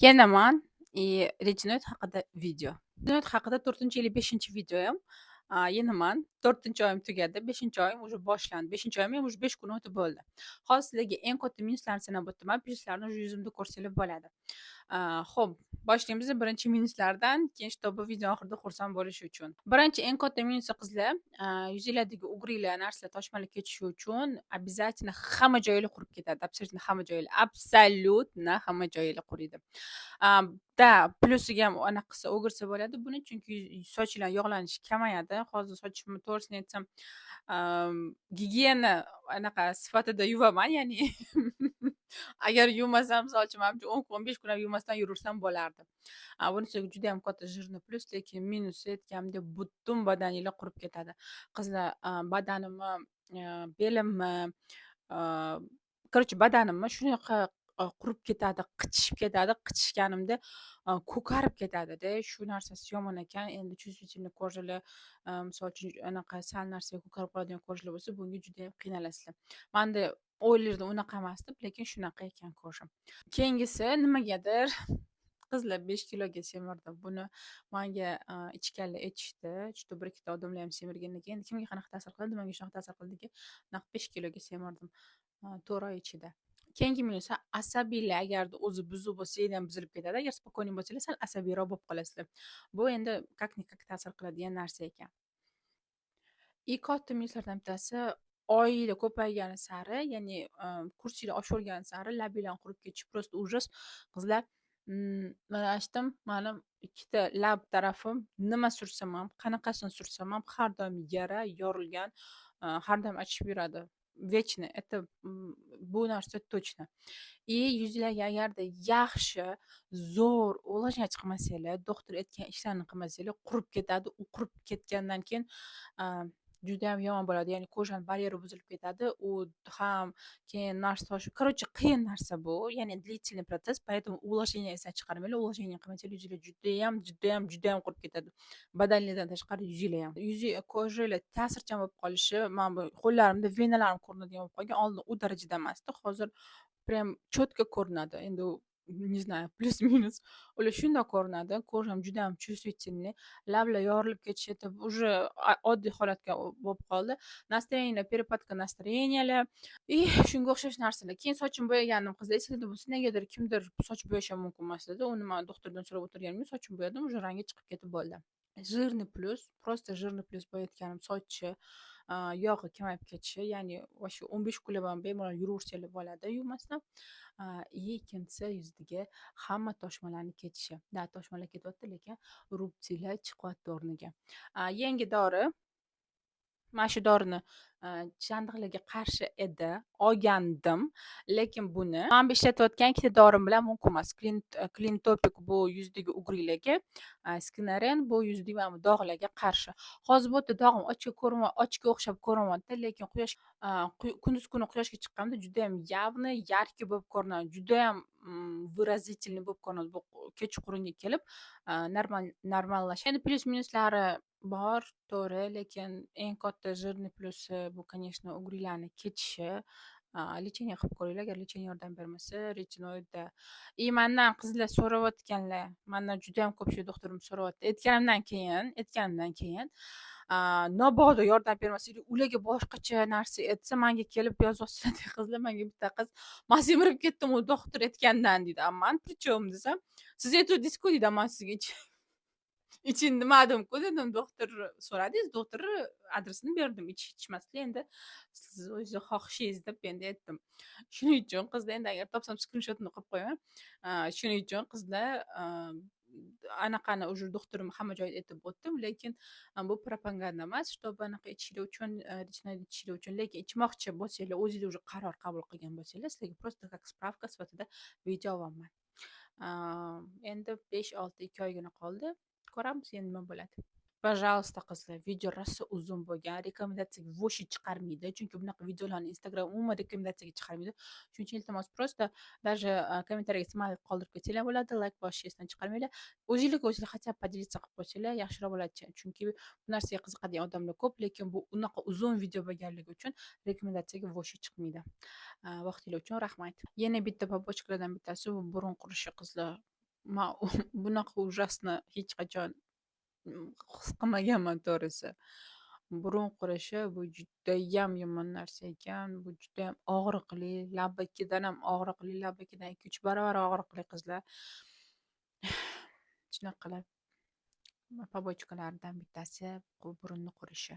Yana man Reginald haqida video. Reginald haqida 4-5 videoyam. Yana man 4-oyim tugadi, 5-oyim уже boshlandi. 5-oyim ham уже 5 kun o'tib bo'ldi. Hozir sizlarga eng katta minuslarni sanab o'taman. Pluslarni уже yuzimda ko'rsanglar bo'ladi. Xo'p, boshlaymiz birinchi minuslardan, keyin shtobi video oxirida xursand bo'lish uchun. Birinchi eng katta minusi qizlar, yuzinglardagi ugrilar, narsalar, toshmalar ketishi uchun обязательно hamma joyinglar qurib ketadi. Absolyutно hamma joyinglar quriydi. Da, plusiga ham anaqa qilsa, o'girsa bo'ladi buni, chunki sochlar yog'lanishi kamayadi. Hozir sochimni to'g'risini aytsam, gigiyena anaqa sifatida yuvaman, ya'ni agar yuvmasam, misol uchun, man 10 kun, 15 kun ham yuvmasdan yuraversam bo'lardi. Bunisi juda ham katta jирный plus, lekin minusi aytganimdek butun badaninglar qurib ketadi. Qizlar, badanimni, belimni, короче, badanimni shunaqa qurib ketadi, qichishib ketadi. Qichishganimda ko'karib ketadi-da. Shu narsasi yomon ekan. Endi чувствительный ko'rjalar, misol uchun anaqa sal narsaga ko'karib qoladigan ko'rjalar bo'lsa, bunga juda ham qiynalasizlar. Menda o'ylardim unaqa emas deb, lekin shunaqa ekan ko'rjam. Keyingisi nimagadir qizlar 5 kiloga semirdim. Buni menga ichganlar aytishdi. Juda bir ikkita odamlar ham semirgandan keyin kimga qanaqa ta'sir qiladi, menga shunaqa ta'sir qildiki, naq 5 kiloga semirdim 4 oy ichida. Keyingi minus, asabiylar agarda o'zi buzuq bo'lsa, yana ham buzilib ketadi. Agar spokойный bo'lsanglar, sal asabiyroq bo'lib qolasizlar. Bu endi как-никак ta'sir qiladigan narsa ekan. Katta minuslardan bittasi, oyinglar ko'paygani sari, ya'ni kursinglar oshavergani sari labinglarni qurib ketishi просто ужас. Qizlar, mana aytdim, mani ikkita lab tarafim nima sursam ham, qanaqasini sursam ham har doim yara, yorilgan, har doim achishib yuradi. Вечно. Это bu narsa точно. Yuzlarga agarda yaxshi, zo'r увлажнять qilmasanglar, doktor aytgan ishlarni qilmasanglar, qurib ketadi. U qurib ketgandan keyin juda ham yomon bo'ladi. Ya'ni ko'jani baryeri buzilib ketadi. U ham keyin narsa toshib, короче, qiyin narsa bu. Ya'ni длительный protsess, поэтому увлажнение esdan chiqarmanglar. Увлажнение qilmasanglar yuzinglar juda ham qurib ketadi. Badaninglardan tashqari yuzinglar ham. Ko'janglar ta'sirchan bo'lib qolishi, mana bu qo'llarimda venalarim ko'rinadigan bo'lib qolgan. Oldin u darajada emasdi. Hozir prям четко ko'rinadi. Endi u не знаю, plus-minus. Ular shunday ko'rinadi. Ko'zam juda ham чувствительный. Lablar yorilib ketishi, уже oddiy holatga bo'lib qoldi. Настроение, перепадка настроениyalar shunga o'xshash narsalar. Keyin sochimni bo'yagandim. Qizlar esingizda bo'lsa, negadir kimdir soch bo'yashi ham mumkin emas dedi. Uni men doktordan so'rab o'tirganimda sochimni bo'yadim, уже rangi chiqib ketib bo'ldi. Жирный plus, просто жирный plus bo'yayotganim sochi, yog'i kamayib ketishi, ya'ni o'sha 15 kunlab ham bemalol yuraversanglar bo'ladi yuvmasdan. Ikkinchisi yuzdagi hamma toshmalarni ketishi. Da, toshmalar ketyapti, lekin rubtiylar chiqyapti o'rniga. Yangi dori, mana shu dorini chandiqlarga qarshi edi, olgandim, lekin buni men ishlatayotgan ikkita dorim bilan mumkin emas. Clean Topic bu yuzdagi ugrilarga, Skinaren bu yuzdagi mana bu dog'larga qarshi. Hozir bu yerda dog'im ochga o'xshab ko'rinyapti, lekin quyosh, kunduz kuni quyoshga chiqqanda juda ham явный, яркий bo'lib ko'rinadi. Juda ham выразительный bo'lib ko'rinadi. Bu kechqurunga kelib normallashadi. Endi plyus minuslari bor, to'g'ri, lekin eng katta жирный plusi bu, конечно, ugrilarni ketishi. Lechение qilib ko'ringlar, agar lechение yordam bermasa, retinoidda. Mendan qizlar so'rayotganlar, mendan juda ham ko'pchilik doktorim so'rayapti. Aytganimdan keyin mabodo yordam bermasanglar, ularga boshqacha narsa aytsa, menga kelib yozyapsizlar. Qizlar, menga bitta qiz, men semirib ketdim u doktor aytgandan deydi. Men при чем desam, siz aytdingiz-ku deydi, men sizga ichin demadimku dedim. Doktor so'radingiz, doktor adresini berdim. Ichmaslik endi siz o'zingiz xohishingiz deb endi aytdim. Shuning uchun qizlar, endi agar topsam skrinshotini qilib qo'yaman. Shuning uchun qizlar, anaqani уже doktorim hamma joyda aytib o'tdim, lekin bu propaganda emas, чтобы anaqa ichishlari uchun, retinoid ichishlari uchun. Lekin ichmoqchi bo'lsanglar, o'zinglar уже qaror qabul qilgan bo'lsanglar, sizlarga просто как spravka sifatida video olaman. Endi 5-6 oygina qoldi. Ko'ramiz endi nima bo'ladi. Пожалуйста, qizlar, video rosa uzun bo'lgan, rekomendatsiyaga voshi chiqarmaydi. Chunki bunaqa videolarni Instagram umuman rekomendatsiyaga chiqarmaydi. Shuning uchun iltimos, просто даже kommentariyga smайлик qoldirib ketsanglar bo'ladi, like bosishni esdan chiqarmanglar. O'zingizlar хотя бы поделиться qilib qo'ysanglar yaxshiroq bo'ladi. Chunki bu narsaga qiziqadigan odamlar ko'p, lekin bu unaqa uzun video bo'lganligi uchun rekomendatsiyaga voshi chiqmaydi. Vaqtinglar uchun rahmat. Yana bitta babochkalardan bittasi bu burun qurishi qizlar. man bunaqa ужасni hech qachon his qilmaganman to'g'risi. Burun qurishi bu judayam yomon narsa ekan. Bu judayam og'riqli, labikidan ham og'riqli, labikidan 2-3 barobar og'riqli qizlar. Shunaqalar. Побочкалaridan bittasi bu burunni qurishi.